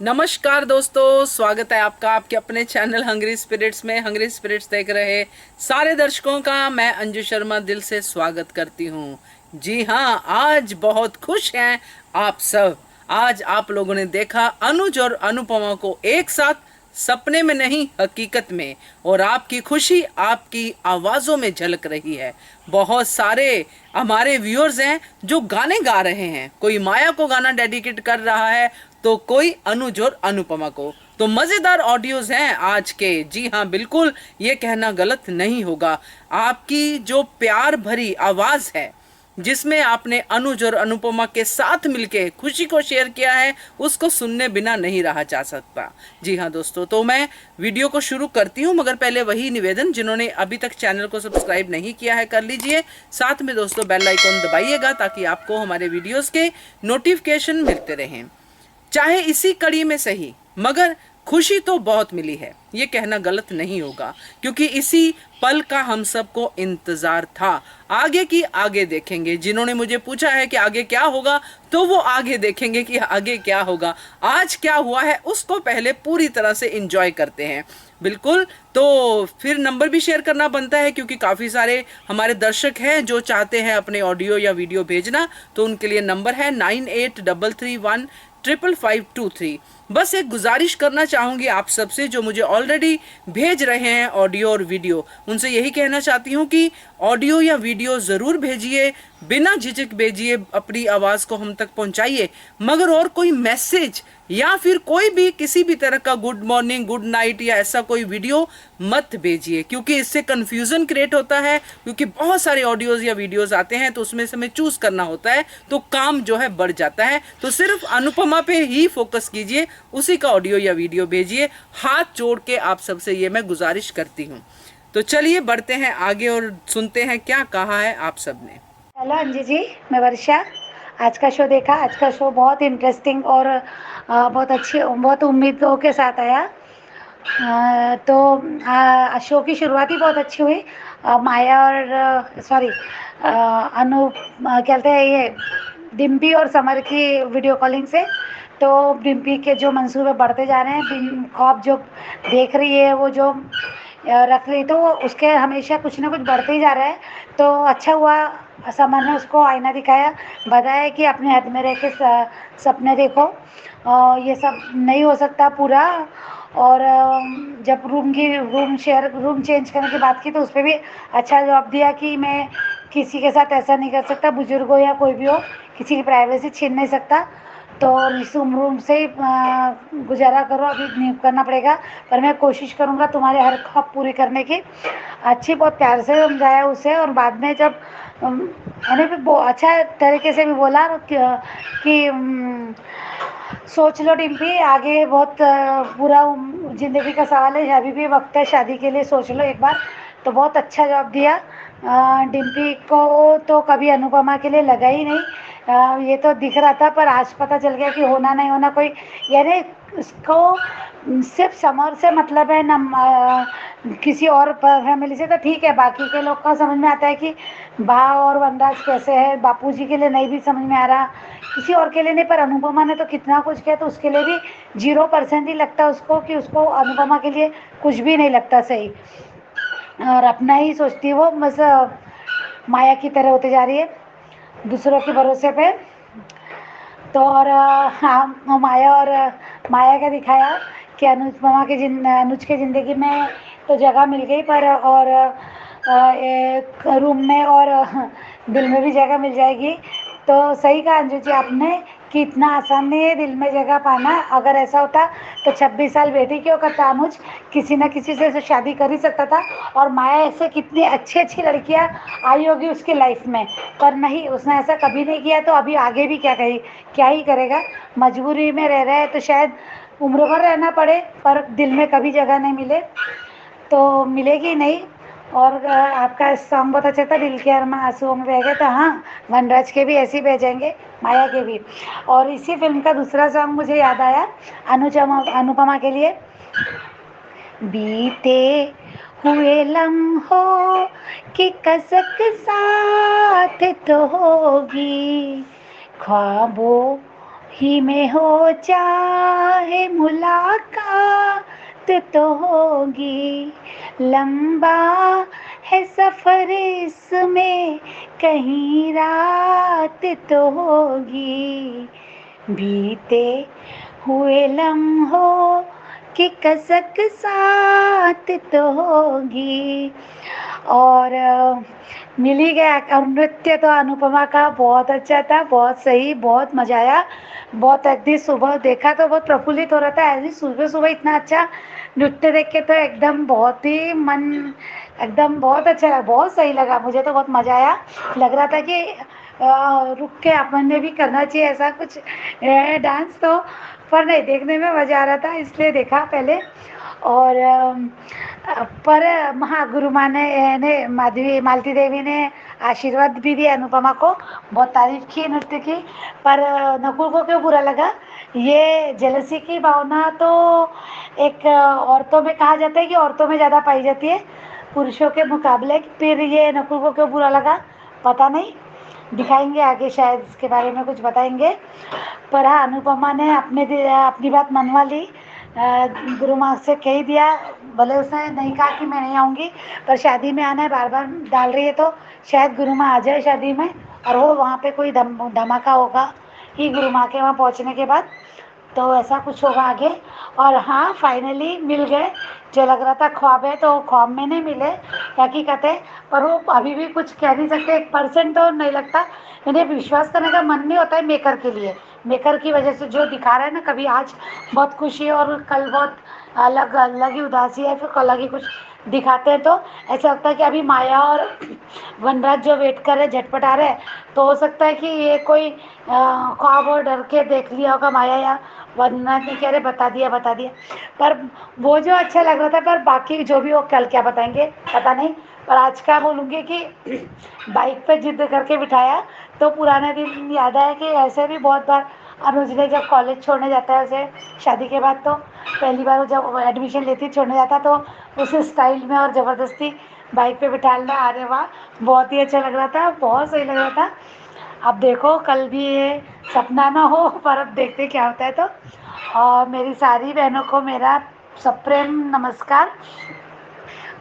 नमस्कार दोस्तों, स्वागत है आपका आपके अपने चैनल हंग्री स्पिरिट्स में। हंग्री स्पिरिट्स देख रहे सारे दर्शकों का मैं अंजू शर्मा दिल से स्वागत करती हूँ। जी हाँ, आज बहुत खुश हैं आप सब। आज आप लोगों ने देखा अनुज और अनुपमा को एक साथ, सपने में नहीं हकीकत में, और आपकी खुशी आपकी आवाज़ों में झलक रही है। बहुत सारे हमारे व्यूअर्स हैं जो गाने गा रहे हैं, कोई माया को गाना डेडिकेट कर रहा है तो कोई अनुज और अनुपमा को। तो मज़ेदार ऑडियोज हैं आज के। जी हाँ, बिल्कुल ये कहना गलत नहीं होगा। आपकी जो प्यार भरी आवाज़ है जिसमें आपने अनुज और अनुपमा के साथ मिलके खुशी को शेयर किया है, उसको सुनने बिना नहीं रहा जा सकता। जी हाँ दोस्तों, तो मैं वीडियो को शुरू करती हूँ, मगर पहले वही निवेदन, जिन्होंने अभी तक चैनल को सब्सक्राइब नहीं किया है कर लीजिए। साथ में दोस्तों बेल आइकॉन दबाइएगा ताकि आपको हमारे वीडियोस के नोटिफिकेशन मिलते रहें। चाहे इसी कड़ी में सही, मगर खुशी तो बहुत मिली है, ये कहना गलत नहीं होगा, क्योंकि इसी पल का हम सबको इंतजार था। आगे की आगे देखेंगे। जिन्होंने मुझे पूछा है कि आगे क्या होगा, तो वो आगे देखेंगे कि आगे क्या होगा। आज क्या हुआ है उसको पहले पूरी तरह से एंजॉय करते हैं। बिल्कुल, तो फिर नंबर भी शेयर करना बनता है, क्योंकि काफ़ी सारे हमारे दर्शक हैं जो चाहते हैं अपने ऑडियो या वीडियो भेजना। तो उनके लिए नंबर है 9833155523। बस एक गुजारिश करना चाहूँगी आप सबसे जो मुझे ऑलरेडी भेज रहे हैं ऑडियो और वीडियो, उनसे यही कहना चाहती हूँ कि ऑडियो या वीडियो ज़रूर भेजिए, बिना झिझक भेजिए, अपनी आवाज़ को हम तक पहुँचाइए। मगर और कोई मैसेज या फिर कोई भी किसी भी तरह का गुड मॉर्निंग, गुड नाइट या ऐसा कोई वीडियो मत भेजिए, क्योंकि इससे कन्फ्यूज़न क्रिएट होता है। क्योंकि बहुत सारे ऑडियोज़ या वीडियोज़ आते हैं तो उसमें से हमें चूज़ करना होता है, तो काम जो है बढ़ जाता है। तो सिर्फ अनुपमा पे ही फोकस कीजिए, उसी का ऑडियो या वीडियो भेजिए। हाथ जोड़ के आप सबसे ये मैं गुजारिश करती हूँ। तो चलिए बढ़ते हैं आगे और सुनते हैं क्या कहा है आप सब ने। हेलो अंजी जी, मैं वर्षा। आज का शो देखा। आज का शो बहुत इंटरेस्टिंग और बहुत अच्छी, बहुत उम्मीदों के साथ आया। शो की शुरुआत ही बहुत अच्छी हुई। माया और सॉरी अनु क्या कहते हैं ये, डिम्पी और समर की वीडियो कॉलिंग से। तो डिम्पी के जो मंसूबे बढ़ते जा रहे हैं, ख्वाब जो देख रही है, वो जो रख रही, तो वो उसके हमेशा कुछ ना कुछ बढ़ते ही जा रहा है। तो अच्छा हुआ समर ने उसको आईना दिखाया, बताया कि अपने हद में रह के सपने देखो, ये सब नहीं हो सकता पूरा। और जब रूम चेंज करने की बात की तो उस पर भी अच्छा जवाब दिया कि मैं किसी के साथ ऐसा नहीं कर सकता, बुजुर्ग हो या कोई भी हो, किसी की प्राइवेसी छीन नहीं सकता। तो रूम से ही गुजारा करो, अभी नहीं करना पड़ेगा, पर मैं कोशिश करूँगा तुम्हारे हर ख्वाब पूरी करने की। अच्छी, बहुत प्यार से समझाया उसे। और बाद में जब मैंने भी बहुत अच्छा तरीके से भी बोला कि सोच लो डिम्पी, आगे बहुत पूरा ज़िंदगी का सवाल है, अभी भी वक्त है शादी के लिए, सोच लो एक बार। तो बहुत अच्छा जवाब दिया। डिम्पी को तो कभी अनुपमा के लिए लगा ही नहीं। ये तो दिख रहा था, पर आज पता चल गया कि होना नहीं होना कोई, यानी उसको सिर्फ समर से मतलब है ना, किसी और फैमिली से तो ठीक है, बाकी के लोग का समझ में आता है कि बा और वनराज कैसे है, बापूजी के लिए नहीं भी समझ में आ रहा, किसी और के लिए नहीं। पर अनुपमा ने तो कितना कुछ किया, तो उसके लिए भी 0% ही लगता उसको, कि उसको अनुपमा के लिए कुछ भी नहीं लगता सही, और अपना ही सोचती है वो, बस माया की तरह होती जा रही है दूसरों के भरोसे पे। तो और हाँ, माया का दिखाया कि अनुज के ज़िंदगी में तो जगह मिल गई, पर और एक रूम में और दिल में भी जगह मिल जाएगी। तो सही कहा अंजू जी आपने कि इतना आसान नहीं है दिल में जगह पाना। अगर ऐसा होता तो 26 साल बेटी क्यों करता अनुज, किसी न किसी से शादी कर ही सकता था। और माया ऐसे कितनी अच्छी अच्छी लड़कियां आई होगी उसकी लाइफ में, पर नहीं, उसने ऐसा कभी नहीं किया। तो अभी आगे भी क्या ही करेगा, मजबूरी में रह रहा है, तो शायद उम्र भर रहना पड़े, पर दिल में कभी जगह नहीं मिले तो मिलेगी नहीं। और आपका सॉन्ग बहुत अच्छा था, दिल के अरमां आंसुओं में बह गए। तो हाँ, वनराज के भी ऐसे ही भेजेंगे, माया के भी। और इसी फिल्म का दूसरा सॉन्ग मुझे याद आया अनुपमा के लिए, बीते हुए लम्हों की कसक साथ तो होगी, ख्वाबों ही में हो चाहे मुलाकात तो होगी, लंबा है सफर इसमें कहीं रात तो होगी, बीते हुए लम्हों की कसक साथ तो होगी। और मिल ही गया। और नृत्य तो अनुपमा का बहुत अच्छा था, बहुत सही, बहुत मजा आया। बहुत अगदी सुबह देखा तो बहुत प्रफुल्लित हो रहा था, ऐसी सुबह सुबह इतना अच्छा नृत्य देख के तो एकदम बहुत ही मन एकदम बहुत अच्छा लगा, बहुत सही लगा, मुझे तो बहुत मजा आया। लग रहा था कि रुक के अपन ने भी करना चाहिए ऐसा कुछ डांस, तो पर नहीं, देखने में मजा आ रहा था इसलिए देखा पहले। और पर हाँ, गुरु माँ ने माधवी मालती देवी ने आशीर्वाद भी दिया अनुपमा को, बहुत तारीफ की नृत्य की। पर नकुल को क्यों बुरा लगा? ये जेलसी की भावना तो एक औरतों में कहा जाता है कि औरतों में ज़्यादा पाई जाती है पुरुषों के मुकाबले। फिर ये नकुल को क्यों बुरा लगा पता नहीं, दिखाएंगे आगे, शायद इसके बारे में कुछ बताएंगे। पर हाँ, अनुपमा ने अपनी बात मनवा ली, गुरु माँ से कह दिया। भले उसने नहीं कहा कि मैं नहीं आऊँगी, पर शादी में आना है, बार बार डाल रही है तो शायद गुरु माँ आ जाए शादी में, और वो वहाँ पे कोई धमाका होगा कि गुरु माँ के वहाँ पहुँचने के बाद, तो ऐसा कुछ होगा आगे। और हाँ, फाइनली मिल गए। जो लग रहा था ख्वाब है, तो ख्वाब में नहीं मिले, हकीकत है। पर वो अभी भी कुछ कह नहीं सकते, 1% तो नहीं लगता। इन्हें विश्वास करने का मन नहीं होता है मेकर के लिए, मेकर की वजह से जो दिखा रहा है ना, कभी आज बहुत खुशी और कल बहुत अलग अलग ही उदासी है, फिर अलग ही कुछ दिखाते हैं, तो ऐसा लगता है कि अभी माया और वनराज जो वेट कर रहे, झटपट आ रहे हैं, तो हो सकता है कि ये कोई ख्वाब और डर के देख लिया होगा माया या वनराज ने कह रहे बता दिया। पर वो जो अच्छा लग रहा था, पर बाकी जो भी हो कल क्या बताएंगे पता नहीं। पर आज का बोलूँगी कि बाइक पे जिद करके बिठाया, तो पुराने दिन याद आया कि ऐसे भी बहुत बार अनुज ने जब कॉलेज छोड़ने जाता है उसे शादी के बाद, तो पहली बार वो जब एडमिशन लेती छोड़ने जाता, तो उसे स्टाइल में और ज़बरदस्ती बाइक पे बिठाना, अरे वाह, बहुत ही अच्छा लग रहा था, बहुत सही लग रहा था। अब देखो कल भी ये सपना ना हो, पर अब देखते क्या होता है। तो और मेरी सारी बहनों को मेरा सप्रेम नमस्कार।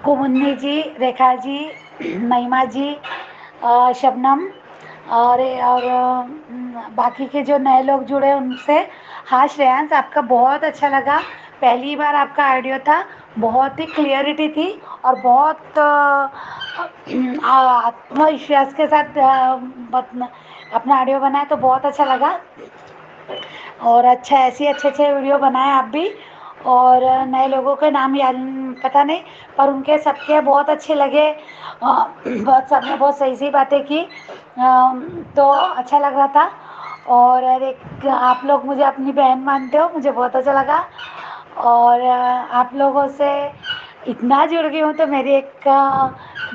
कुमुन्नी जी, रेखा जी, महिमा जी, शबनम, और बाकी के जो नए लोग जुड़े उनसे। हाँ श्रेयांश, आपका बहुत अच्छा लगा, पहली बार आपका ऑडियो था, बहुत ही क्लियरिटी थी, और बहुत आत्मविश्वास के साथ अपना ऑडियो बनाया, तो बहुत अच्छा लगा। और अच्छा, ऐसे अच्छे अच्छे वीडियो बनाए आप भी। और नए लोगों के नाम याद पता नहीं, पर उनके सबके बहुत अच्छे लगे। बहुत सबने बहुत सही सही बातें की, तो अच्छा लग रहा था। और एक आप लोग मुझे अपनी बहन मानते हो, मुझे बहुत अच्छा लगा। और आप लोगों से इतना जुड़ गई हूँ, तो मेरी एक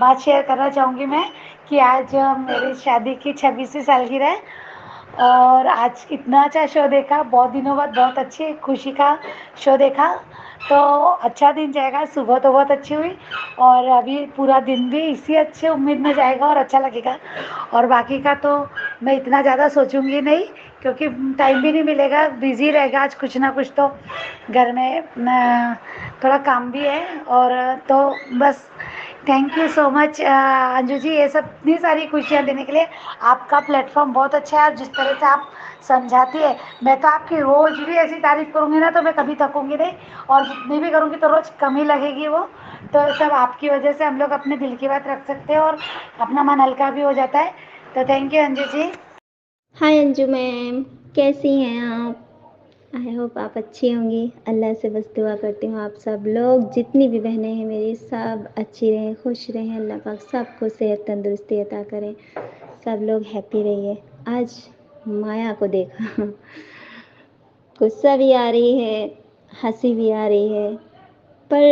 बात शेयर करना चाहूँगी मैं, कि आज मेरी शादी की 26वीं सालगिरह है, और आज इतना अच्छा शो देखा, बहुत दिनों बाद बहुत अच्छी खुशी का शो देखा, तो अच्छा दिन जाएगा। सुबह तो बहुत अच्छी हुई, और अभी पूरा दिन भी इसी अच्छे उम्मीद में जाएगा और अच्छा लगेगा। और बाकी का तो मैं इतना ज़्यादा सोचूंगी नहीं, क्योंकि टाइम भी नहीं मिलेगा, बिज़ी रहेगा आज कुछ ना कुछ, तो घर में थोड़ा काम भी है। और तो बस, thank you so much Anju ji, ये सब इतनी सारी खुशियाँ देने के लिए। आपका प्लेटफॉर्म बहुत अच्छा है, और जिस तरह से आप समझाती है, मैं तो आपकी रोज़ भी ऐसी तारीफ़ करूँगी ना, तो मैं कभी थकूँगी नहीं, और जितनी भी करूँगी तो रोज़ कम ही लगेगी वो। तो सब आपकी वजह से हम लोग अपने दिल की बात रख सकते हैं, और अपना मन हल्का भी हो जाता है। तो thank you Anju ji. Hi Anju ma'am, कैसी हैं आप? आई होप आप अच्छी होंगी। अल्लाह से बस दुआ करती हूँ आप सब लोग, जितनी भी बहनें हैं मेरी, सब अच्छी रहें, खुश रहें, अल्लाह पाक सबको सेहत तंदुरुस्ती अता करें, सब लोग हैप्पी रहिए। आज माया को देखा, गुस्सा भी आ रही है, हंसी भी आ रही है, पर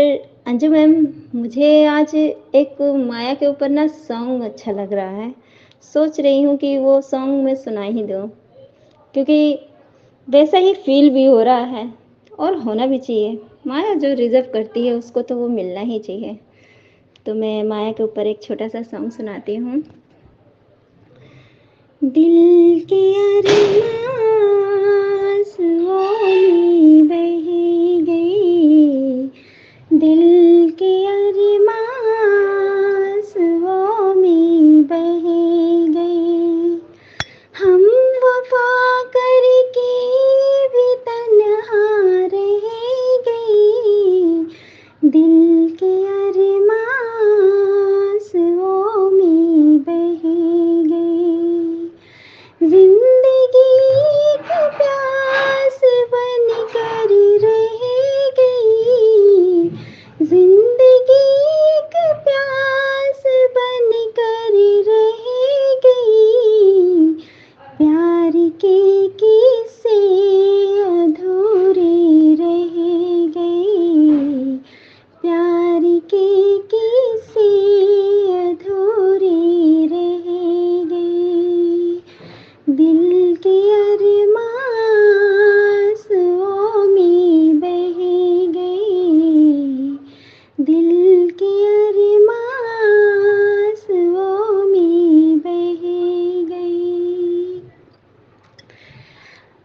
अंजू मैम, मुझे आज एक माया के ऊपर ना सॉन्ग अच्छा लग रहा है। सोच रही हूँ कि वो सॉन्ग मैं सुना ही दूँ, क्योंकि वैसा ही फील भी हो रहा है, और होना भी चाहिए। माया जो रिजर्व करती है उसको तो वो मिलना ही चाहिए। तो मैं माया के ऊपर एक छोटा सा सॉन्ग सुनाती हूँ। दिल के अरमान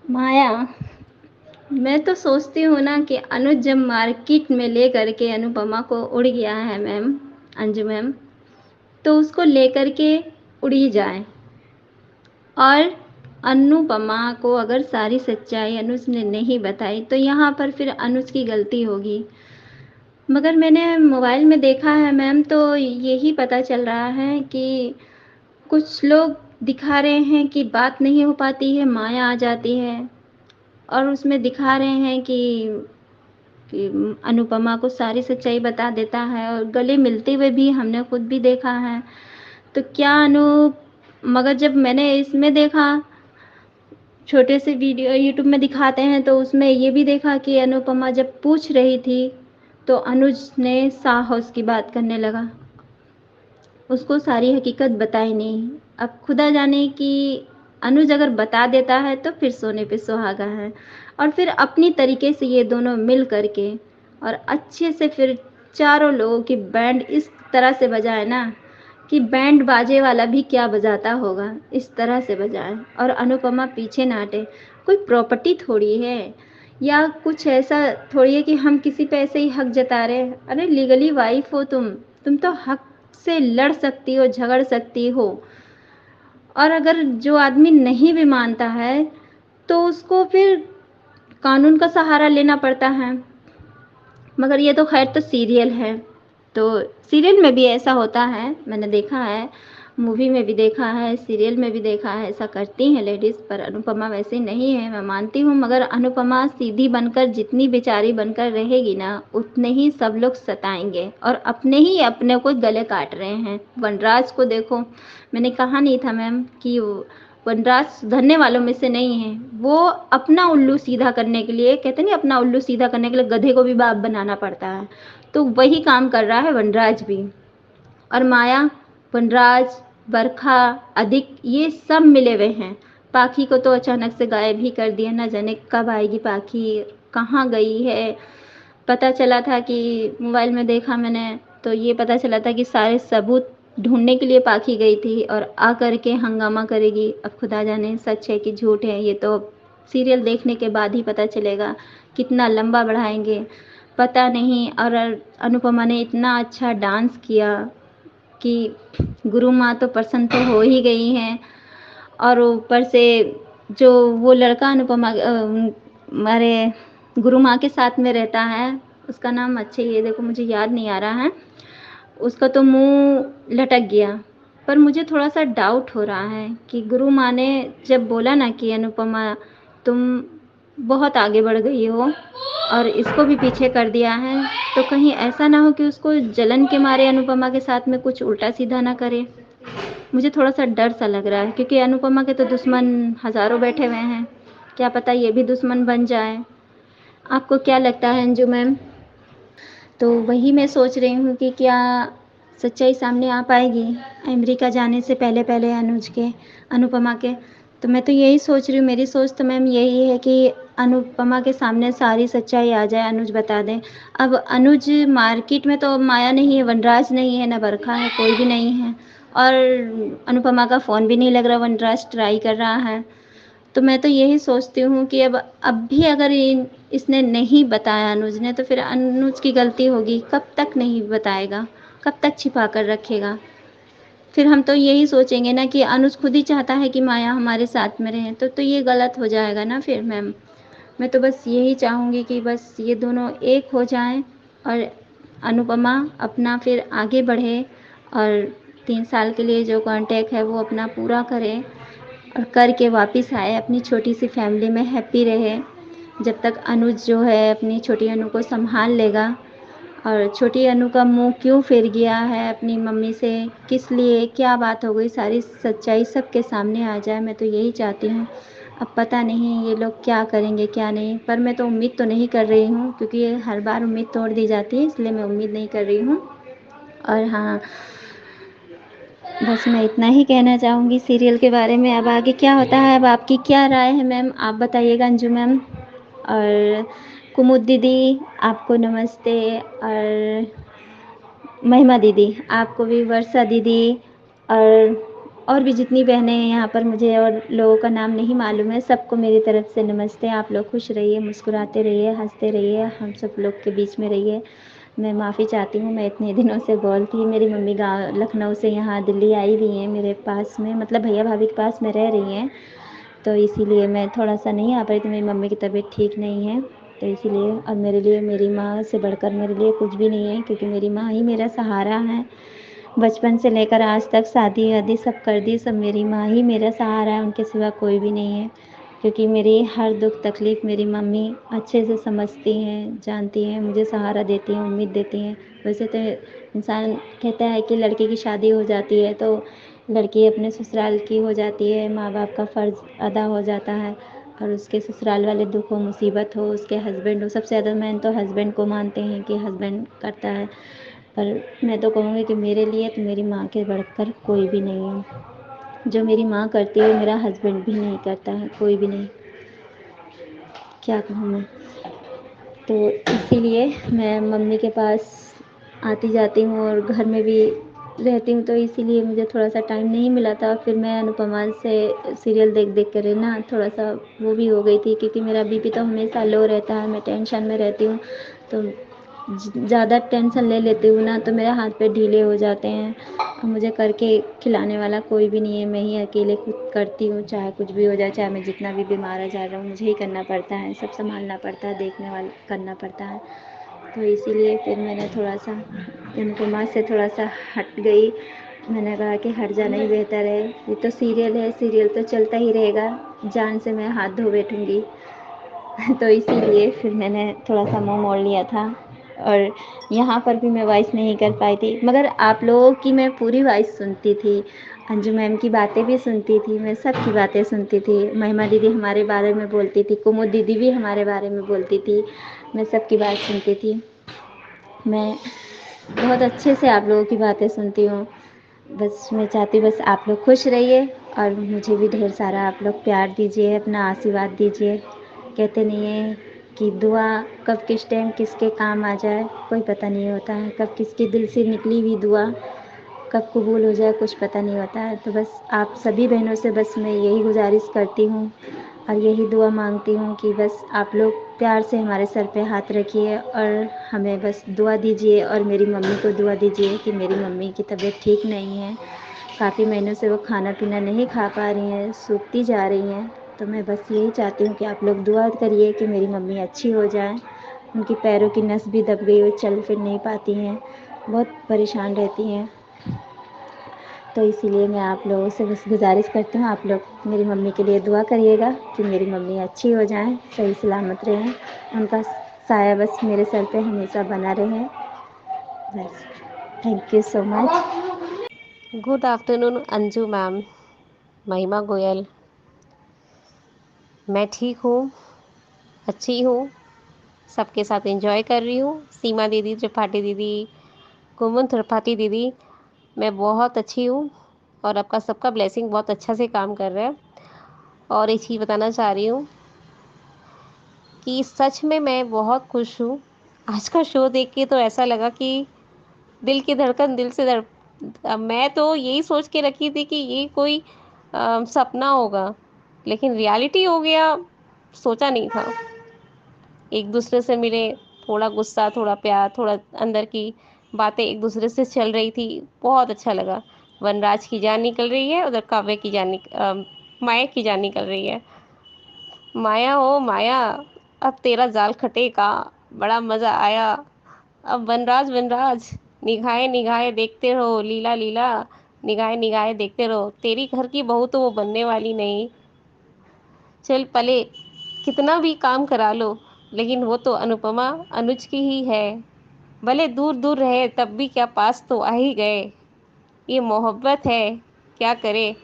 माया, मैं तो सोचती हूँ ना कि अनुज जब मार्केट में ले करके अनुपमा को उड़ गया है मैम, अंजू मैम, तो उसको लेकर के उड़ ही जाए। और अनुपमा को अगर सारी सच्चाई अनुज ने नहीं बताई तो यहाँ पर फिर अनुज की गलती होगी। मगर मैंने मोबाइल में देखा है मैम, तो यही पता चल रहा है कि कुछ लोग दिखा रहे हैं कि बात नहीं हो पाती है, माया आ जाती है। और उसमें दिखा रहे हैं कि अनुपमा को सारी सच्चाई बता देता है और गले मिलते हुए भी हमने खुद भी देखा है। तो क्या मगर जब मैंने इसमें देखा, छोटे से वीडियो यूट्यूब में दिखाते हैं, तो उसमें ये भी देखा कि अनुपमा जब पूछ रही थी तो अनुज ने साहस की बात करने लगा, उसको सारी हकीकत बताई नहीं। अब खुदा जाने कि अनुज अगर बता देता है तो फिर सोने पे सुहागा है। और फिर अपनी तरीके से ये दोनों मिल करके और अच्छे से फिर चारों लोगों की बैंड इस तरह से बजाए ना कि बैंड बाजे वाला भी क्या बजाता होगा, इस तरह से बजाए और अनुपमा पीछे ना हटे। कोई प्रॉपर्टी थोड़ी है या कुछ ऐसा थोड़ी है कि हम किसी पे ऐसे ही हक जता रहे हैं। अरे लीगली वाइफ हो तुम तो हक से लड़ सकती हो, झगड़ सकती हो। और अगर जो आदमी नहीं भी मानता है तो उसको फिर कानून का सहारा लेना पड़ता है। मगर ये तो खैर तो सीरियल है, तो सीरियल में भी ऐसा होता है, मैंने देखा है, मूवी में भी देखा है, सीरियल में भी देखा है, ऐसा करती हैं लेडीज़। पर अनुपमा वैसे नहीं है, मैं मानती हूँ। मगर अनुपमा सीधी बनकर, जितनी बेचारी बनकर रहेगी ना, उतने ही सब लोग सताएंगे और अपने ही अपने को गले काट रहे हैं। वनराज को देखो, मैंने कहा नहीं था मैम कि वनराज सुधरने वालों में से नहीं है। वो अपना उल्लू सीधा करने के लिए, कहते नहीं, अपना उल्लू सीधा करने के लिए गधे को भी बाप बनाना पड़ता है, तो वही काम कर रहा है वनराज भी। और माया, वनराज, बरखा, अधिक, ये सब मिले हुए हैं। पाखी को तो अचानक से गायब ही कर दिया, ना जाने कब आएगी पाखी, कहाँ गई है। पता चला था कि मोबाइल में देखा मैंने, तो ये पता चला था कि सारे सबूत ढूंढने के लिए पाखी गई थी और आ करके हंगामा करेगी। अब खुदा जाने सच है कि झूठ है, ये तो सीरियल देखने के बाद ही पता चलेगा। कितना लंबा बढ़ाएंगे पता नहीं। और अनुपमा ने इतना अच्छा डांस किया कि गुरु माँ तो प्रसन्न तो हो ही गई हैं। और ऊपर से जो वो लड़का अनुपमा हमारे गुरु माँ के साथ में रहता है, उसका नाम अच्छे, ये देखो मुझे याद नहीं आ रहा है, उसका तो मुंह लटक गया। पर मुझे थोड़ा सा डाउट हो रहा है कि गुरु माँ ने जब बोला ना कि अनुपमा तुम बहुत आगे बढ़ गई हो और इसको भी पीछे कर दिया है, तो कहीं ऐसा ना हो कि उसको जलन के मारे अनुपमा के साथ में कुछ उल्टा सीधा ना करे। मुझे थोड़ा सा डर सा लग रहा है, क्योंकि अनुपमा के तो दुश्मन हजारों बैठे हुए हैं, क्या पता ये भी दुश्मन बन जाए। आपको क्या लगता है अंजू मैम? तो वही मैं सोच रही हूँ कि क्या सच्चाई सामने आ पाएगी अमेरिका जाने से पहले पहले अनुज के, अनुपमा के। तो मैं तो यही सोच रही हूँ, मेरी सोच तो मैम यही है कि अनुपमा के सामने सारी सच्चाई आ जाए, अनुज बता दें। अब अनुज मार्केट में तो माया नहीं है, वनराज नहीं है, ना बरखा है, कोई भी नहीं है। और अनुपमा का फ़ोन भी नहीं लग रहा, वनराज ट्राई कर रहा है। तो मैं तो यही सोचती हूँ कि अब भी अगर इसने नहीं बताया अनुज ने, तो फिर अनुज की गलती होगी। कब तक नहीं बताएगा, कब तक छिपा कर रखेगा? फिर हम तो यही सोचेंगे ना कि अनुज खुद ही चाहता है कि माया हमारे साथ में रहे, तो ये गलत हो जाएगा ना फिर मैम। मैं तो बस यही चाहूँगी कि बस ये दोनों एक हो जाएं और अनुपमा अपना फिर आगे बढ़े और 3 साल के लिए जो कॉन्ट्रैक्ट है वो अपना पूरा करे और करके वापस आए, अपनी छोटी सी फैमिली में हैप्पी रहे। जब तक अनुज जो है अपनी छोटी अनु को संभाल लेगा। और छोटी अनु का मुंह क्यों फिर गया है अपनी मम्मी से, किस लिए, क्या बात हो गई, सारी सच्चाई सबके सामने आ जाए, मैं तो यही चाहती हूँ। अब पता नहीं ये लोग क्या करेंगे क्या नहीं, पर मैं तो उम्मीद तो नहीं कर रही हूँ, क्योंकि ये हर बार उम्मीद तोड़ दी जाती है, इसलिए मैं उम्मीद नहीं कर रही हूँ। और हाँ, बस मैं इतना ही कहना चाहूँगी सीरियल के बारे में। अब आगे क्या होता है, अब आपकी क्या राय है मैम, आप बताइएगा अंजू मैम। और कुमुद दीदी आपको नमस्ते, और महिमा दीदी आपको भी, वर्षा दीदी, और और भी जितनी बहनें हैं यहाँ पर, मुझे और लोगों का नाम नहीं मालूम है, सबको मेरी तरफ से नमस्ते। आप लोग खुश रहिए, मुस्कुराते रहिए, हंसते रहिए, हम सब लोग के बीच में रहिए। मैं माफ़ी चाहती हूँ, मैं इतने दिनों से बोलती, मेरी मम्मी गाँव लखनऊ से यहाँ दिल्ली आई हुई हैं मेरे पास में, मतलब भैया भाभी के पास में रह रही हैं, तो इसीलिए मैं थोड़ा सा नहीं आ पाई थी। मेरी मम्मी की तबीयत ठीक नहीं है, तो इसीलिए अब मेरे लिए मेरी माँ से बढ़कर मेरे लिए कुछ भी नहीं है, क्योंकि मेरी माँ ही मेरा सहारा है। बचपन से लेकर आज तक शादी वादी सब कर दी, सब मेरी माँ ही मेरा सहारा है, उनके सिवा कोई भी नहीं है। क्योंकि मेरी हर दुख तकलीफ़ मेरी मम्मी अच्छे से समझती हैं, जानती हैं, मुझे सहारा देती हैं, उम्मीद देती हैं। वैसे तो इंसान कहता है कि लड़के की शादी हो जाती है तो लड़की अपने ससुराल की हो जाती है, माँ बाप का फ़र्ज़ अदा हो जाता है, और उसके ससुराल वाले दुख हो, मुसीबत हो, उसके हस्बैंड हो, सबसे ज़्यादा मेन तो हस्बैंड को मानते हैं कि हस्बैंड करता है। पर मैं तो कहूँगी कि मेरे लिए तो मेरी माँ के बढ़कर कोई भी नहीं है। जो मेरी माँ करती है मेरा हस्बैंड भी नहीं करता है, कोई भी नहीं। क्या कहूँ मैं। तो इसीलिए मैं मम्मी के पास आती जाती हूँ और घर में भी रहती हूँ, तो इसीलिए मुझे थोड़ा सा टाइम नहीं मिला था। फिर मैं अनुपमा से सीरियल देख देख कर ना थोड़ा सा वो भी हो गई थी, क्योंकि मेरा बीपी तो हमेशा लो रहता है, मैं टेंशन में रहती हूँ, तो ज़्यादा टेंशन ले लेती हूँ ना तो मेरे हाथ पैर ढीले हो जाते हैं, और मुझे करके खिलाने वाला कोई भी नहीं है, मैं ही अकेले खुद करती हूँ, चाहे कुछ भी हो जाए, चाहे मैं जितना भी बीमार जा रहा हूँ मुझे ही करना पड़ता है, सब संभालना पड़ता है, देखने वाला करना पड़ता है। तो इसीलिए फिर मैंने थोड़ा सा अनुपमा से थोड़ा सा हट गई। मैंने कहा कि हट जाना ही बेहतर है, ये तो सीरियल है, सीरियल तो चलता ही रहेगा, जान से मैं हाथ धो बैठूँगी। तो इसीलिए फिर मैंने थोड़ा सा मुँह मोड़ लिया था, और यहाँ पर भी मैं वॉइस नहीं कर पाई थी, मगर आप लोगों की मैं पूरी वॉइस सुनती थी, अंजू मैम की बातें भी सुनती थी, मैं सबकी बातें सुनती थी, महिमा दीदी हमारे बारे में बोलती थी, कुमुद दीदी भी हमारे बारे में बोलती थी, मैं सबकी बात सुनती थी। मैं बहुत अच्छे से आप लोगों की बातें सुनती हूँ। बस मैं चाहती हूँ बस आप लोग खुश रहिए, और मुझे भी ढेर सारा आप लोग प्यार दीजिए, अपना आशीर्वाद दीजिए। कहते नहीं है कि दुआ कब किस टाइम किसके काम आ जाए कोई पता नहीं होता है, कब किसके दिल से निकली हुई दुआ कब कबूल हो जाए कुछ पता नहीं होता है। तो बस आप सभी बहनों से बस मैं यही गुजारिश करती हूँ और यही दुआ मांगती हूँ कि बस आप लोग प्यार से हमारे सर पे हाथ रखिए और हमें बस दुआ दीजिए, और मेरी मम्मी को दुआ दीजिए कि मेरी मम्मी की तबीयत ठीक नहीं है, काफ़ी महीनों से वो खाना पीना नहीं खा पा रही हैं, सूखती जा रही हैं। तो मैं बस यही चाहती हूँ कि आप लोग दुआ करिए कि मेरी मम्मी अच्छी हो जाए। उनकी पैरों की नस भी दब गई, वो चल फिर नहीं पाती हैं, बहुत परेशान रहती हैं। तो इसीलिए मैं आप लोगों से बस गुजारिश करती हूँ, आप लोग मेरी मम्मी के लिए दुआ करिएगा कि मेरी मम्मी अच्छी हो जाएं, सही सलामत रहें, उनका साया बस मेरे सर पे हमेशा बना रहे। बस thank you so much. Good afternoon Anju ma'am, महिमा गोयल। मैं ठीक हूँ, अच्छी हूँ, सबके साथ एंजॉय कर रही हूँ। सीमा दीदी, त्रिपाठी दीदी, कुमन त्रिपाठी दीदी, मैं बहुत अच्छी हूँ और आपका सबका ब्लेसिंग बहुत अच्छा से काम कर रहा है। और एक चीज़ बताना चाह रही हूँ कि सच में मैं बहुत खुश हूँ। आज का शो देख के तो ऐसा लगा कि दिल की धड़कन दिल से मैं तो यही सोच के रखी थी कि ये कोई सपना होगा, लेकिन रियलिटी हो गया, सोचा नहीं था। एक दूसरे से मिले, थोड़ा गुस्सा, थोड़ा प्यार, थोड़ा अंदर की बातें एक दूसरे से चल रही थी, बहुत अच्छा लगा। वनराज की जान निकल रही है, उधर काव्य की माया की जान निकल रही है। माया हो माया, अब तेरा जाल खटेगा, बड़ा मजा आया। अब वनराज वनराज, निगाहें निगाहें देखते रहो, लीला लीला, निगाहें निगाहें देखते रहो, तेरी घर की बहू तो वो बनने वाली नहीं। चल पले, कितना भी काम करा लो, लेकिन वो तो अनुपमा अनुज की ही है। भले दूर दूर रहे तब भी क्या पास तो आ ही गए। ये मोहब्बत है, क्या करे।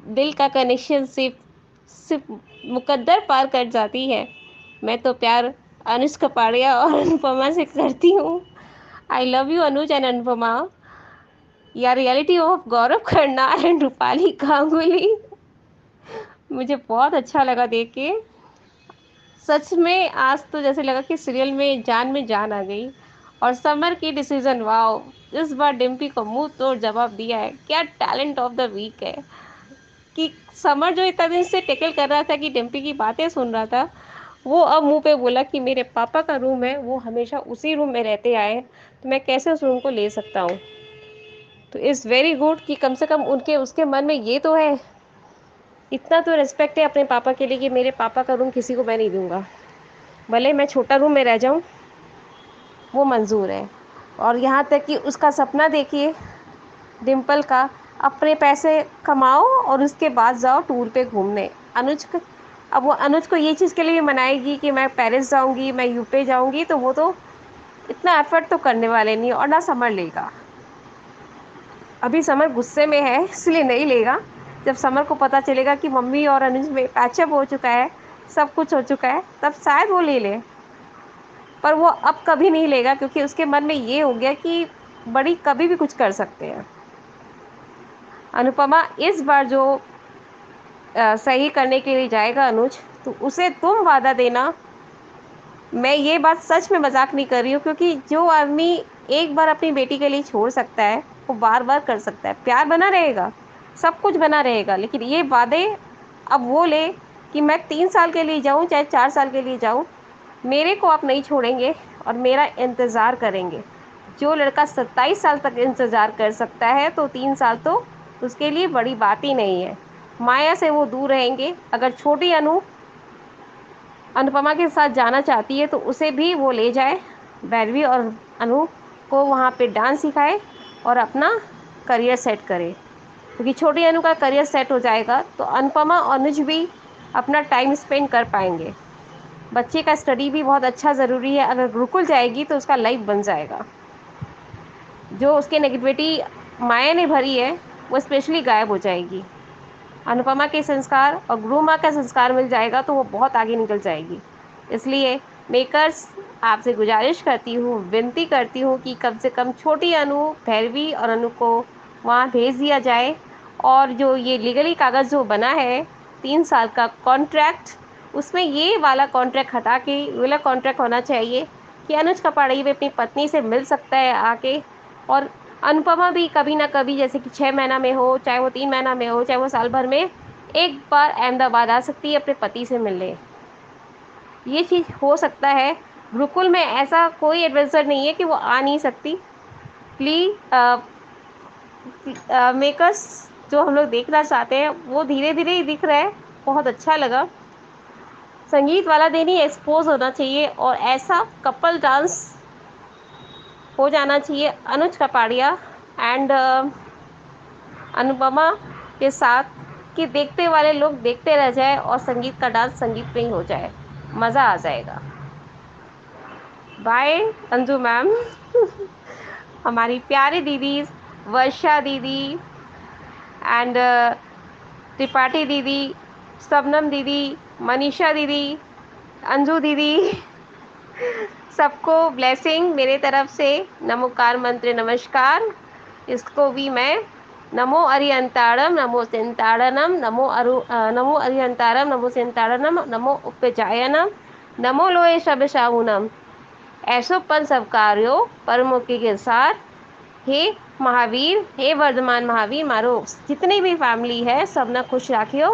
दिल का कनेक्शन सिर्फ सिर्फ मुकद्दर पार कर जाती है। मैं तो प्यार अनुज कपाड़िया और अनुपमा से करती हूँ। I love you Anuj and Anupama. या reality of Gaurav Khanna and Rupali Ganguly. मुझे बहुत अच्छा लगा देख के। सच में आज तो जैसे लगा कि सीरियल में जान आ गई। और समर की डिसीजन, वाओ, इस बार डिम्पी को मुंह तोड़ जवाब दिया है। क्या टैलेंट ऑफ द वीक है कि समर जो इतना दिन से टेकल कर रहा था कि डिम्पी की बातें सुन रहा था, वो अब मुंह पे बोला कि मेरे पापा का रूम है, वो हमेशा उसी रूम में रहते आए हैं, तो मैं कैसे उस रूम को ले सकता हूँ। तो इज़ वेरी गुड कि कम से कम उनके उसके मन में ये तो है, इतना तो रिस्पेक्ट है अपने पापा के लिए कि मेरे पापा का रूम किसी को मैं नहीं दूंगा, भले मैं छोटा रूम में रह जाऊं, वो मंजूर है। और यहाँ तक कि उसका सपना देखिए डिम्पल का, अपने पैसे कमाओ और उसके बाद जाओ टूर पे घूमने। अब वो अनुज को ये चीज़ के लिए भी मनाएगी कि मैं पेरिस जाऊंगी, मैं यूके जाऊंगी, तो वो तो इतना एफर्ट तो करने वाले नहीं, और ना समर लेगा। अभी समर गुस्से में है इसलिए नहीं लेगा। जब समर को पता चलेगा कि मम्मी और अनुज में पैचअप हो चुका है, सब कुछ हो चुका है, तब शायद वो ले ले, पर वो अब कभी नहीं लेगा क्योंकि उसके मन में ये हो गया कि बड़ी कभी भी कुछ कर सकते हैं। अनुपमा इस बार जो सही करने के लिए जाएगा अनुज, तो उसे तुम वादा देना, मैं ये बात सच में मजाक नहीं कर रही हूँ, क्योंकि जो आदमी एक बार अपनी बेटी के लिए छोड़ सकता है वो बार बार कर सकता है। प्यार बना रहेगा, सब कुछ बना रहेगा, लेकिन ये वादे अब वो ले कि मैं 3 साल के लिए जाऊँ चाहे 4 साल के लिए जाऊँ, मेरे को आप नहीं छोड़ेंगे और मेरा इंतज़ार करेंगे। जो लड़का 27 साल तक इंतज़ार कर सकता है तो 3 साल तो उसके लिए बड़ी बात ही नहीं है। माया से वो दूर रहेंगे। अगर छोटी अनुपमा के साथ जाना चाहती है तो उसे भी वो ले जाए, भैरवी और अनु को वहाँ पे डांस सिखाए और अपना करियर सेट करे, क्योंकि छोटी अनु का करियर सेट हो जाएगा तो अनुपमा और अनुज भी अपना टाइम स्पेंड कर पाएंगे। बच्चे का स्टडी भी बहुत अच्छा ज़रूरी है, अगर गुरुकुल जाएगी तो उसका लाइफ बन जाएगा। जो उसके नेगेटिविटी माया ने भरी है वो स्पेशली गायब हो जाएगी। अनुपमा के संस्कार और गुरु माँ का संस्कार मिल जाएगा तो वो बहुत आगे निकल जाएगी। इसलिए मेकर्स आपसे गुजारिश करती हूँ, विनती करती हूँ कि कम से कम छोटी अनु, भैरवी और अनु को वहाँ भेज दिया जाए, और जो ये लीगली कागज़ जो बना है 3 साल का कॉन्ट्रैक्ट, उसमें ये वाला कॉन्ट्रैक्ट हटा के ये वाला कॉन्ट्रैक्ट होना चाहिए कि अनुज कपाड़िया भी अपनी पत्नी से मिल सकता है आके, और अनुपमा भी कभी ना कभी, जैसे कि 6 महीना में हो, चाहे वो 3 महीना में हो, चाहे वो साल भर में, एक बार अहमदाबाद आ सकती है अपने पति से मिलने। ये चीज़ हो सकता है। गुरुकुल में ऐसा कोई एडवेंचर नहीं है कि वो आ नहीं सकती। प्लीज मेकर्स जो हम लोग देखना चाहते हैं वो धीरे धीरे ही दिख रहा है, बहुत अच्छा लगा। संगीत वाला दिन ही एक्सपोज होना चाहिए और ऐसा कपल डांस हो जाना चाहिए अनुज कपाड़िया एंड अनुपमा के साथ, कि देखते वाले लोग देखते रह जाए और संगीत का डांस संगीत में ही हो जाए, मज़ा आ जाएगा। बाय अंजू मैम हमारी प्यारी दीदी वर्षा दीदी एंड त्रिपाठी दीदी, शबनम दीदी, मनीषा दीदी, अंजू दीदी, सबको ब्लेसिंग मेरे तरफ से, नमोकार मंत्र नमस्कार। इसको भी मैं नमो अरिहंताड़म नमो सिंताड़नम नमो अरिहंतारम नमो सिंताड़नम नमो उपजायनम नमो लोए शब शाहूनम ऐसोपन सब कार्यो परमुखी के साथ। हे महावीर, हे वर्धमान महावीर, मारो जितनी भी फैमिली है सब ना खुश राखियो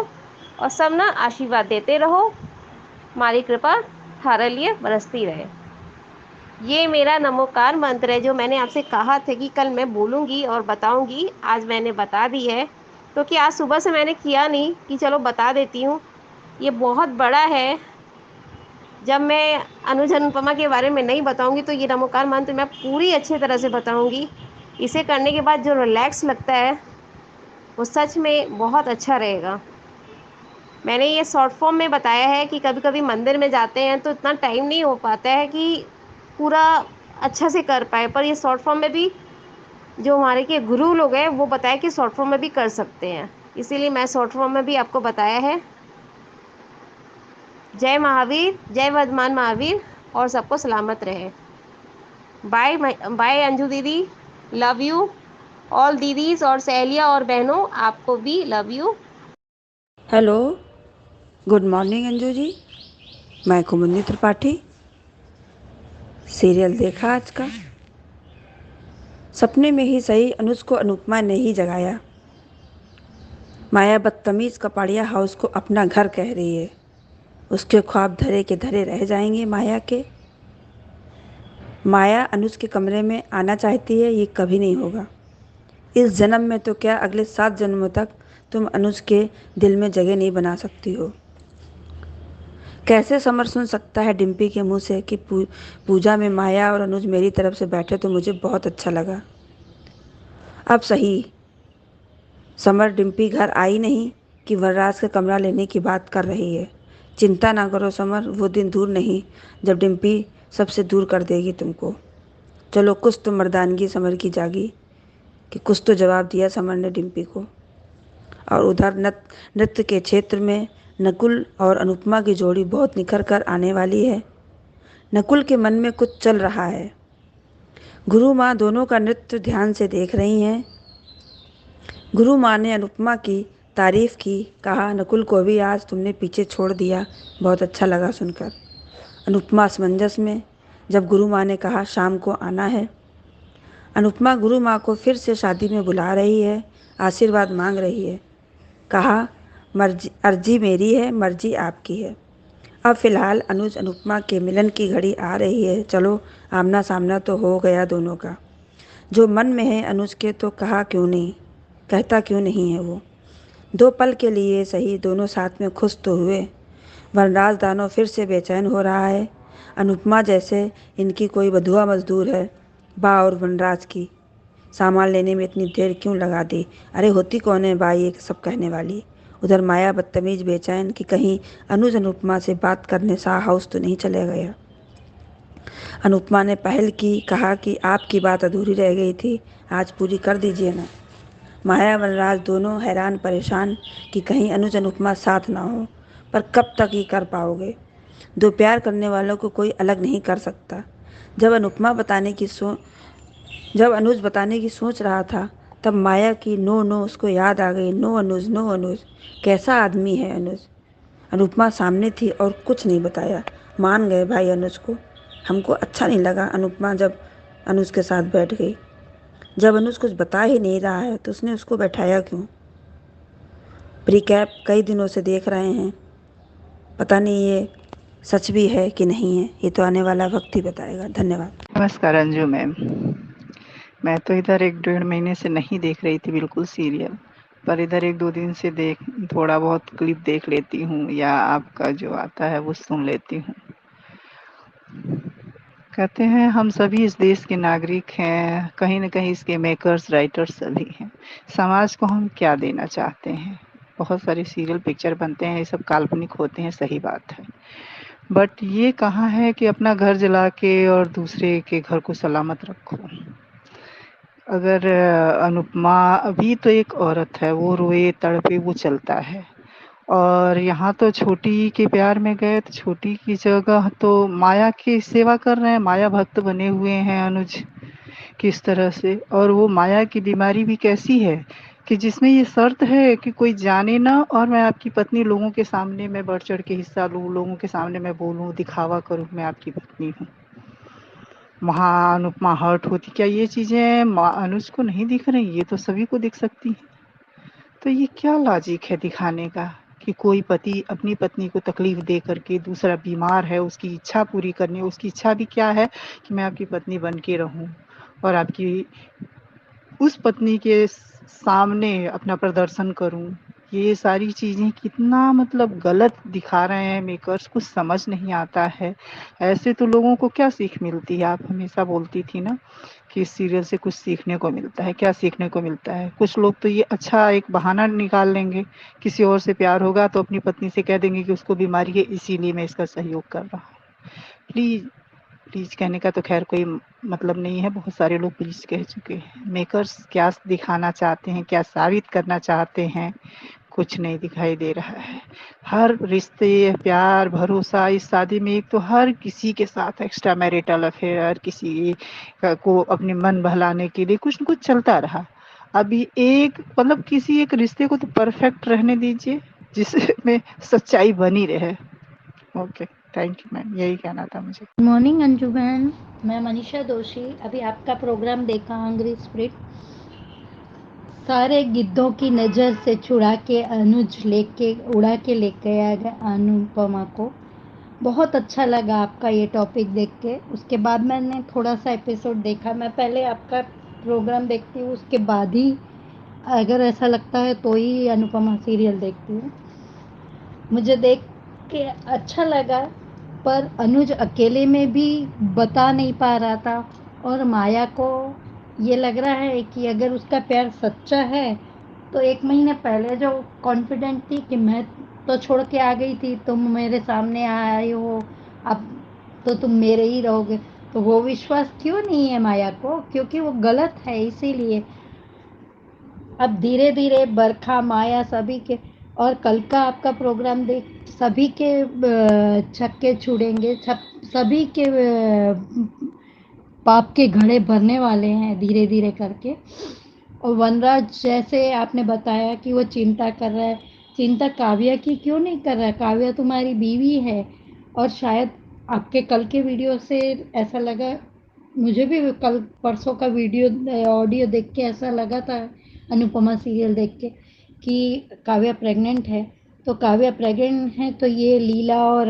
और सब ना आशीर्वाद देते रहो, हमारी कृपा थारे लिए बरसती रहे। ये मेरा नमोकार मंत्र है जो मैंने आपसे कहा था कि कल मैं बोलूँगी और बताऊँगी, आज मैंने बता दी है, क्योंकि आज सुबह से मैंने किया नहीं कि चलो बता देती हूँ। ये बहुत बड़ा है, जब मैं अनुज अनुपमा के बारे में नहीं बताऊँगी तो ये नमोकार मंत्र मैं पूरी अच्छी तरह से बताऊँगी। इसे करने के बाद जो रिलैक्स लगता है वो सच में बहुत अच्छा रहेगा। मैंने ये शॉर्ट फॉर्म में बताया है कि कभी कभी मंदिर में जाते हैं तो इतना टाइम नहीं हो पाता है कि पूरा अच्छा से कर पाए, पर ये शॉर्ट फॉर्म में भी जो हमारे के गुरु लोग हैं वो बताए कि शॉर्ट फॉर्म में भी कर सकते हैं, इसीलिए मैं शॉर्ट फॉर्म में भी आपको बताया है। जय महावीर, जय वर्धमान महावीर, और सबको सलामत रहे। बाय बाय अंजू दीदी, लव यू ऑल दीदीज और सहेलियाँ और बहनों, आपको भी love you. Hello, good morning Anju ji, मैं कुमुदनी त्रिपाठी। सीरियल देखा आज का? सपने में ही सही अनुज को अनुपमा ने ही जगाया। माया बदतमीज कपाड़िया हाउस को अपना घर कह रही है। उसके ख्वाब धरे के धरे रह जाएंगे माया के। माया अनुज के कमरे में आना चाहती है, ये कभी नहीं होगा। इस जन्म में तो क्या, अगले 7 जन्मों तक तुम अनुज के दिल में जगह नहीं बना सकती हो। कैसे समर सुन सकता है डिम्पी के मुंह से कि पूजा में माया और अनुज मेरी तरफ से बैठे तो मुझे बहुत अच्छा लगा। अब सही समर डिम्पी घर आई नहीं कि वरराज का कमरा लेने की बात कर रही है। चिंता ना करो समर, वो दिन दूर नहीं जब डिम्पी सबसे दूर कर देगी तुमको। चलो कुछ तो मर्दानगी समर की जागी कि कुछ तो जवाब दिया समर ने डिम्पी को। और उधर नृत्य के क्षेत्र में नकुल और अनुपमा की जोड़ी बहुत निखर कर आने वाली है। नकुल के मन में कुछ चल रहा है। गुरु माँ दोनों का नृत्य ध्यान से देख रही हैं। गुरु माँ ने अनुपमा की तारीफ की, कहा नकुल को भी आज तुमने पीछे छोड़ दिया, बहुत अच्छा लगा सुनकर। अनुपमा असमंजस में, जब गुरु माँ ने कहा शाम को आना है। अनुपमा गुरु माँ को फिर से शादी में बुला रही है, आशीर्वाद मांग रही है। कहा अर्जी मेरी है, मर्जी आपकी है। अब फिलहाल अनुज अनुपमा के मिलन की घड़ी आ रही है। चलो आमना सामना तो हो गया दोनों का। जो मन में है अनुज के तो कहता क्यों नहीं है वो। 2 पल के लिए सही दोनों साथ में खुश तो हुए। वनराज दानव फिर से बेचैन हो रहा है। अनुपमा जैसे इनकी कोई बधुआ मजदूर है। बा और वनराज की सामान लेने में इतनी देर क्यों लगा दी। अरे होती कौन है बा ये सब कहने वाली। उधर माया बदतमीज बेचैन कि कहीं अनुज अनुपमा से बात करने शाह हाउस तो नहीं चले गया। अनुपमा ने पहल की, कहा कि आपकी बात अधूरी रह गई थी, आज पूरी कर दीजिए ना। माया वनराज दोनों हैरान परेशान कि कहीं अनुज अनुपमा साथ ना हो, पर कब तक ही कर पाओगे। 2 प्यार करने वालों को कोई अलग नहीं कर सकता। जब अनुज बताने की सोच रहा था तब माया की नो उसको याद आ गई। नो अनुज, कैसा आदमी है अनुज। अनुपमा सामने थी और कुछ नहीं बताया। मान गए भाई अनुज को। हमको अच्छा नहीं लगा अनुपमा जब अनुज के साथ बैठ गई। जब अनुज कुछ बता ही नहीं रहा है तो उसने उसको बैठाया क्यों। प्रीकैप कई दिनों से देख रहे हैं, पता नहीं ये सच भी है कि नहीं है, ये तो आने वाला वक्त ही बताएगा। धन्यवाद। नमस्कार अंजू मैम। मैं तो इधर 1-1.5 महीने से नहीं देख रही थी बिल्कुल सीरियल, पर इधर 1-2 दिन से थोड़ा बहुत क्लिप देख लेती हूँ या आपका जो आता है वो सुन लेती हूँ। कहते हैं हम सभी इस देश के नागरिक हैं, कहीं न कहीं इसके मेकर्स, राइटर्स सभी हैं। समाज को हम क्या देना चाहते हैं। बहुत सारे सीरियल, पिक्चर बनते हैं, ये सब काल्पनिक होते हैं, सही बात है। बट ये कहाँ है कि अपना घर जला के और दूसरे के घर को सलामत रखो। अगर अनुपमा अभी तो एक औरत है, वो रोए तड़पे वो चलता है। और यहाँ तो छोटी के प्यार में गए तो छोटी की जगह तो माया की सेवा कर रहे हैं, माया भक्त बने हुए हैं अनुज किस तरह से। और वो माया की बीमारी भी कैसी है कि जिसमें ये शर्त है कि कोई जाने ना, और मैं आपकी पत्नी, लोगों के सामने मैं बढ़ चढ़ के हिस्सा लूँ, लोगों के सामने मैं बोलूँ, दिखावा करूँ मैं आपकी पत्नी हूँ। वहाँ अनुपमा हर्ट होती। क्या ये चीज़ें अनुज को नहीं दिख रही? ये तो सभी को दिख सकती हैं। तो ये क्या लॉजिक है दिखाने का कि कोई पति अपनी पत्नी को तकलीफ दे करके, दूसरा बीमार है, उसकी इच्छा पूरी करनी, उसकी इच्छा भी क्या है कि मैं आपकी पत्नी बन के रहूं और आपकी उस पत्नी के सामने अपना प्रदर्शन करूं। ये सारी चीज़ें कितना मतलब गलत दिखा रहे हैं मेकर्स, कुछ समझ नहीं आता है। ऐसे तो लोगों को क्या सीख मिलती है? आप हमेशा बोलती थी ना कि इस सीरियल से कुछ सीखने को मिलता है। क्या सीखने को मिलता है? कुछ लोग तो ये अच्छा एक बहाना निकाल लेंगे, किसी और से प्यार होगा तो अपनी पत्नी से कह देंगे कि उसको बीमारी है इसीलिए मैं इसका सहयोग कर रहा हूँ। प्लीज़ प्लीज़ कहने का तो खैर कोई मतलब नहीं है, बहुत सारे लोग प्लीज़ कह चुके हैं। मेकर्स क्या दिखाना चाहते हैं, क्या साबित करना चाहते हैं, कुछ नहीं दिखाई दे रहा है। हर रिश्ते, प्यार, भरोसा इस शादी में एक तो हर किसी के साथ एक्स्ट्रा मैरिटल अफेयर, हर किसी को अपने मन बहलाने के लिए कुछ न कुछ चलता रहा। अभी एक मतलब किसी एक रिश्ते को तो परफेक्ट रहने दीजिए जिसमें सच्चाई बनी रहे। ओके। थैंक यू मैम, यही कहना था मुझे। गुड मॉर्निंग अंजू बहन, मैं मनीषा दोषी। अभी आपका प्रोग्राम देखा हंग्री स्पिरिट। सारे गिद्धों की नज़र से छुड़ा के अनुज लेके उड़ा के लेके आ गया अनुपमा को। बहुत अच्छा लगा आपका ये टॉपिक देख के। उसके बाद मैंने थोड़ा सा एपिसोड देखा। मैं पहले आपका प्रोग्राम देखती हूँ, उसके बाद ही अगर ऐसा लगता है तो ही अनुपमा सीरियल देखती हूँ। मुझे देख के अच्छा लगा, पर अनुज अकेले में भी बता नहीं पा रहा था और माया को ये लग रहा है कि अगर उसका प्यार सच्चा है तो 1 महीने पहले जो कॉन्फिडेंट थी कि मैं तो छोड़ के आ गई थी, तुम मेरे सामने आए हो, अब तो तुम मेरे ही रहोगे, तो वो विश्वास क्यों नहीं है माया को? क्योंकि वो गलत है इसीलिए। अब धीरे धीरे बरखा माया सभी के, और कल का आपका प्रोग्राम देख सभी के छक्के छुड़ेंगे, सभी के पाप के घड़े भरने वाले हैं धीरे धीरे करके। और वनराज जैसे आपने बताया कि वो चिंता कर रहा है, चिंता काव्या की क्यों नहीं कर रहा है? काव्या तुम्हारी बीवी है। और शायद आपके कल के वीडियो से ऐसा लगा, मुझे भी कल परसों का वीडियो ऑडियो देख के ऐसा लगा था, अनुपमा सीरियल देख के, कि काव्या प्रेग्नेंट है। तो काव्या प्रेग्नेंट है तो ये लीला और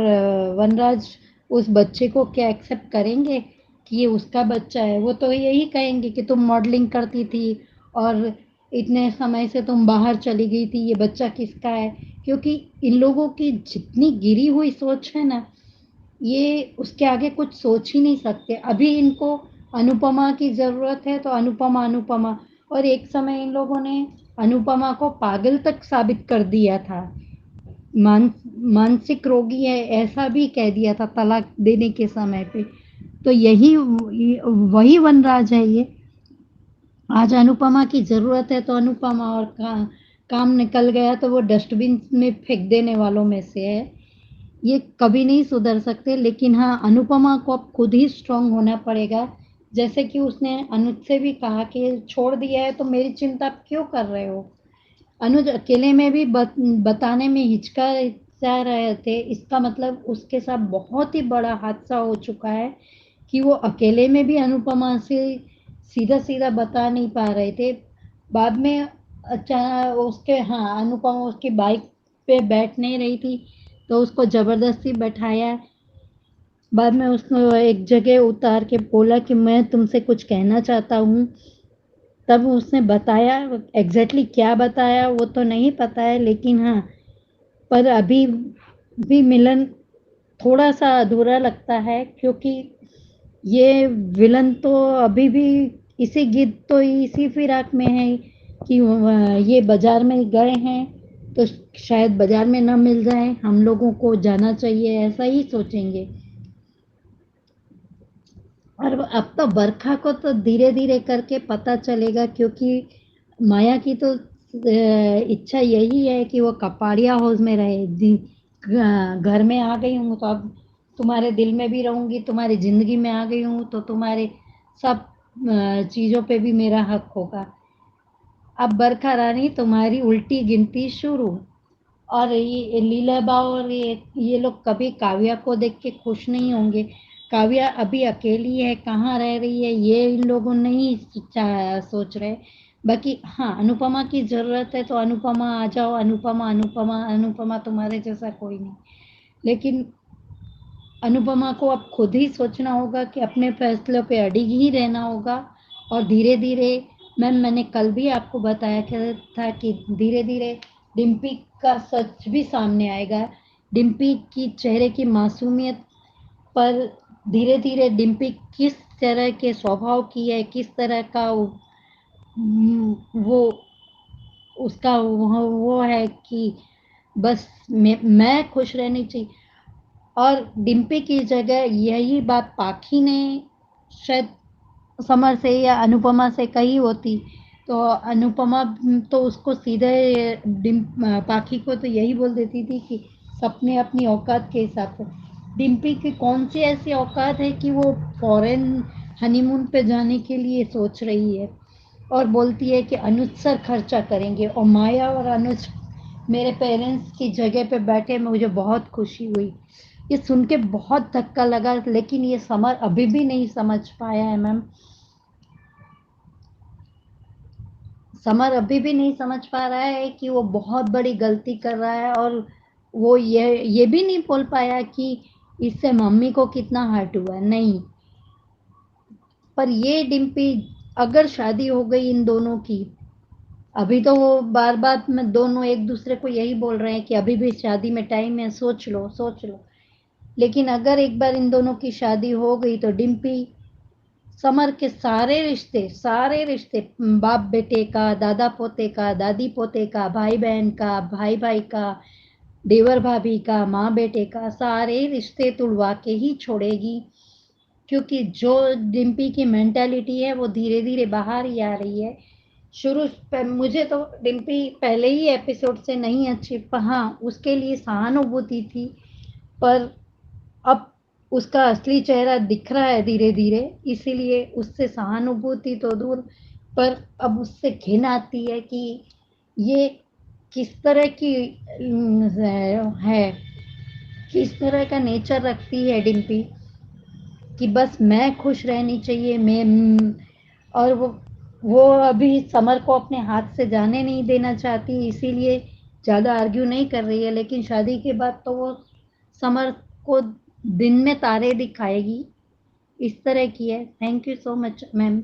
वनराज उस बच्चे को क्या एक्सेप्ट करेंगे कि ये उसका बच्चा है? वो तो यही कहेंगे कि तुम मॉडलिंग करती थी और इतने समय से तुम बाहर चली गई थी, ये बच्चा किसका है? क्योंकि इन लोगों की जितनी गिरी हुई सोच है ना, ये उसके आगे कुछ सोच ही नहीं सकते। अभी इनको अनुपमा की ज़रूरत है तो अनुपमा अनुपमा, और एक समय इन लोगों ने अनुपमा को पागल तक साबित कर दिया था, मानसिक रोगी है ऐसा भी कह दिया था तलाक देने के समय पे। तो यही वही वनराज है ये। आज अनुपमा की ज़रूरत है तो अनुपमा, और काम निकल गया तो वो डस्टबिन में फेंक देने वालों में से है। ये कभी नहीं सुधर सकते। लेकिन हाँ, अनुपमा को अब खुद ही स्ट्रांग होना पड़ेगा। जैसे कि उसने अनुज से भी कहा कि छोड़ दिया है तो मेरी चिंता क्यों कर रहे हो? अनुज अकेले में भी बताने में हिचका रहे थे, इसका मतलब उसके साथ बहुत ही बड़ा हादसा हो चुका है कि वो अकेले में भी अनुपमा से सीधा सीधा बता नहीं पा रहे थे। बाद में अचानक उसके, हाँ, अनुपमा उसकी बाइक पे बैठ नहीं रही थी तो उसको ज़बरदस्ती बैठाया। बाद में उसको एक जगह उतार के बोला कि मैं तुमसे कुछ कहना चाहता हूँ। तब उसने बताया, एग्जैक्टली क्या बताया वो तो नहीं पता है, लेकिन हाँ, पर अभी भी मिलन थोड़ा सा अधूरा लगता है, क्योंकि ये विलन तो अभी भी इसी गिद्ध तो इसी फिराक में है कि ये बाजार में गए हैं तो शायद बाजार में ना मिल जाए, हम लोगों को जाना चाहिए, ऐसा ही सोचेंगे। और अब तो बरखा को तो धीरे धीरे करके पता चलेगा, क्योंकि माया की तो इच्छा यही है कि वो कपाड़िया हाउस में रहे। घर में आ गई हूँ तो अब तुम्हारे दिल में भी रहूँगी, तुम्हारी ज़िंदगी में आ गई हूँ तो तुम्हारे सब चीज़ों पे भी मेरा हक होगा। अब बरखा रानी तुम्हारी उल्टी गिनती शुरू। और ये लीलाबा और ये लोग कभी काव्या को देख के खुश नहीं होंगे। काव्या अभी अकेली है, कहाँ रह रही है, ये इन लोगों नहीं सोच रहे। बाकी हाँ, अनुपमा की ज़रूरत है तो अनुपमा आ जाओ, अनुपमा अनुपमा अनुपमा, तुम्हारे जैसा कोई नहीं। लेकिन अनुपमा को अब खुद ही सोचना होगा कि अपने फैसलों पे अडिग ही रहना होगा। और धीरे धीरे, मैंने कल भी आपको बताया था कि धीरे धीरे डिम्पी का सच भी सामने आएगा। डिम्पी की चेहरे की मासूमियत पर धीरे धीरे डिम्पी किस तरह के स्वभाव की है, किस तरह का वो उसका वो है कि बस मैं खुश रहनी चाहिए। और डिम्पी की जगह यही बात पाखी ने शायद समर से या अनुपमा से कही होती तो अनुपमा तो उसको सीधे पाखी को तो यही बोल देती थी कि सबने अपनी औकात के हिसाब से। डिम्पी की कौन सी ऐसी औकात है कि वो फॉरेन हनीमून पे जाने के लिए सोच रही है और बोलती है कि अनुज सर खर्चा करेंगे। और माया और अनुज मेरे पेरेंट्स की जगह पे बैठे, मुझे बहुत खुशी हुई। ये सुन के बहुत धक्का लगा, लेकिन ये समर अभी भी नहीं समझ पाया है मैम। समर अभी भी नहीं समझ पा रहा है कि वो बहुत बड़ी गलती कर रहा है, और वो ये भी नहीं बोल पाया कि इससे मम्मी को कितना हर्ट हुआ। नहीं, पर ये डिम्पी, अगर शादी हो गई इन दोनों की, अभी तो वो बार बार में दोनों एक दूसरे को यही बोल रहे हैं कि अभी भी शादी में टाइम है, सोच लो सोच लो, लेकिन अगर एक बार इन दोनों की शादी हो गई तो डिम्पी समर के सारे रिश्ते, बाप बेटे का, दादा पोते का, दादी पोते का, भाई बहन का, भाई भाई का, देवर भाभी का, माँ बेटे का, सारे रिश्ते तुड़वा के ही छोड़ेगी। क्योंकि जो डिम्पी की मेंटालिटी है वो धीरे धीरे बाहर ही आ रही है। मुझे तो डिम्पी पहले ही एपिसोड से नहीं अच्छी, पर हाँ उसके लिए सहानुभूति थी, पर अब उसका असली चेहरा दिख रहा है धीरे धीरे, इसीलिए उससे सहानुभूति तो दूर, पर अब उससे घिन आती है कि ये किस तरह की है, किस तरह का नेचर रखती है डिम्पी, कि बस मैं खुश रहनी चाहिए, मैं, और वो अभी समर को अपने हाथ से जाने नहीं देना चाहती, इसीलिए ज़्यादा आर्ग्यू नहीं कर रही है, लेकिन शादी के बाद तो वो समर को दिन में तारे दिखाएगी, इस तरह की है। Thank you so much ma'am.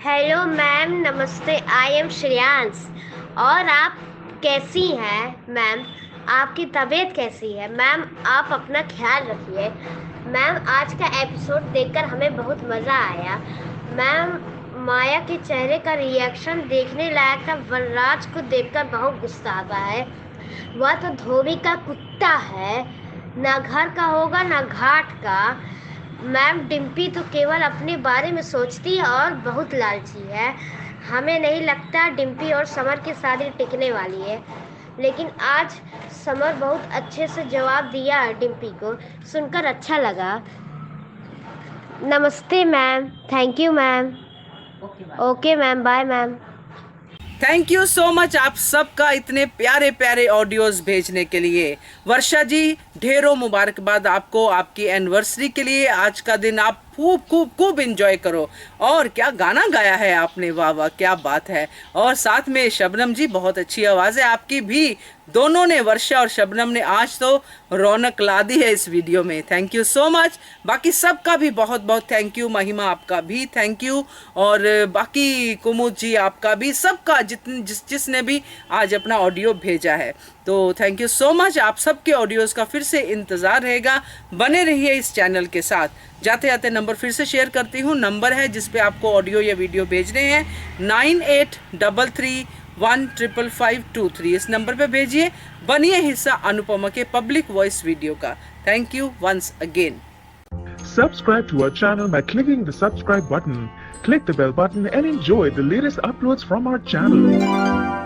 Hello ma'am, नमस्ते। I am Shreyansh. और आप कैसी हैं मैम? आपकी तबीयत कैसी है मैम? आप अपना ख्याल रखिए मैम। आज का एपिसोड देखकर हमें बहुत मज़ा आया मैम। माया के चेहरे का रिएक्शन देखने लायक था। वनराज को देखकर बहुत गुस्सा आता है। वह तो धोबी का कुत्ता है, ना घर का होगा ना घाट का। मैम डिम्पी तो केवल अपने बारे में सोचती है और बहुत लालची है। हमें नहीं लगता डिम्पी और समर की शादी टिकने वाली है, लेकिन आज समर बहुत अच्छे से जवाब दिया है डिम्पी को, सुनकर अच्छा लगा। नमस्ते ma'am. Thank you ma'am. Okay ma'am, bye ma'am. Thank you so much आप सबका इतने प्यारे प्यारे ऑडियोज भेजने के लिए। वर्षा जी, ढेरों मुबारकबाद आपको आपकी एनिवर्सरी के लिए। आज का दिन आप खूब खूब खूब एंजॉय करो। और क्या गाना गाया है आपने, वाह वाह क्या बात है। और साथ में शबनम जी, बहुत अच्छी आवाज़ है आपकी भी। दोनों ने, वर्षा और शबनम ने आज तो रौनक ला दी है इस वीडियो में। Thank you so much. बाकी सबका भी बहुत बहुत थैंक यू। महिमा आपका भी थैंक यू, और बाकी कुमुद जी आपका भी, सबका जिसने भी आज अपना ऑडियो भेजा है, तो थैंक यू सो मच। आप सबके ऑडियोज़ का फिर से इंतज़ार रहेगा। बने रहिए इस चैनल के साथ। जाते जाते नंबर फिर से शेयर करती हूँ। नंबर है जिस पे आपको ऑडियो या वीडियो भेजने हैं 9833155523। इस नंबर पे भेजिए। बनिए हिस्सा अनुपमा के पब्लिक वॉइस वीडियो का। Thank you once again. Subscribe to our channel by clicking the subscribe button. Click the bell button and enjoy the latest uploads from our channel.